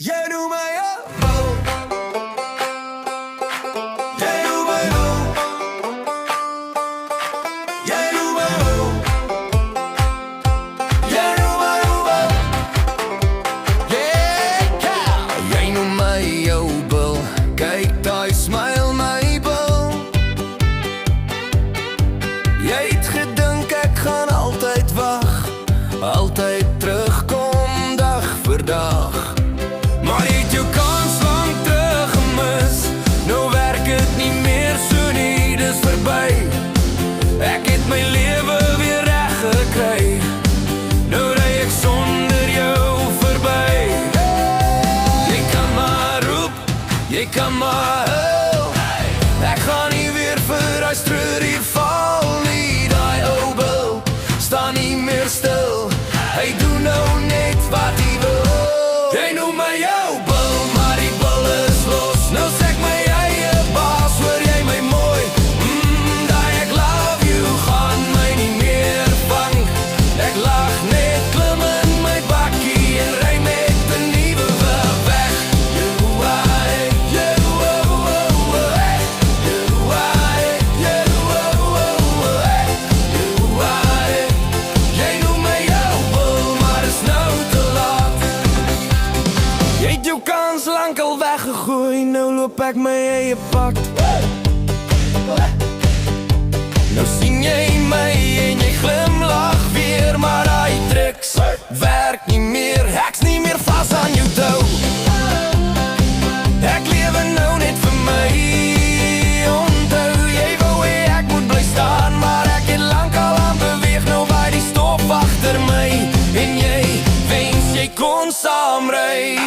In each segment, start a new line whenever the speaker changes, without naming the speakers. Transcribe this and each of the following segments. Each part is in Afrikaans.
Jij doet mij opbouw. Jij doet mij op. Jij doet mij op. Jij doet mij op. Yeah, jij noemt mij jouw bel. Kijk, daar smile my bel. Jy het gedink ek gaan altyd wag, altyd terugkom dag vir dag. Maar jy het jou kans lang terug gemis. Nou werk het nie meer so nie, dis verby. Ek het my lewe weer reg gekry. Nou ry ek sonder jou verby. Jy kan maar roep, jy kan maar huil. Ek gaan nie weer vir hy streur hier val nie. Daai ou bil staan nie meer stil. Hy doen nou net wat hy wil. Jy noem my jou bil, maar die bil is los. Nou sê ek my eie baas, hoor jy my mooi? Daai ek love you gaan my nie meer vang. Ek lag net, klim in my bakkie en ry met 'n nuwe weg. Jy noem my jou bil, maar is nou te laat. Jy het jou kans lang al weggegooi, nou loop ek my eie pad. Nou sien jy my en jy glimlag weer, maar daai triks werk nie meer. Ek's nie meer vas aan jou tou. Ek lewe nou net vir my. Onthou, jy wou hê ek moet bly staan, maar ek het lank al aan beweeg. Nou waai die stof agter my en jy wens jy kon saamry.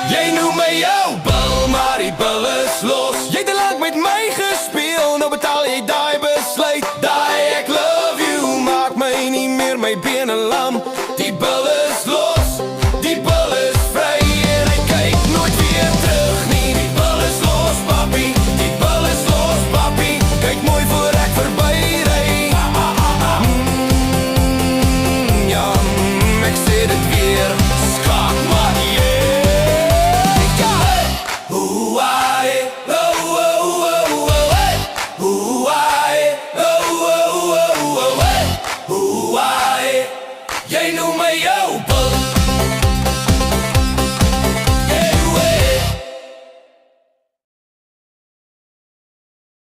Jy noem my jou bil, maar die bil is los. Jy het te lank met my gespeel, nou betaal jy daai besluit. Daai ek love you maak my nie meer my bene lam. Die bil is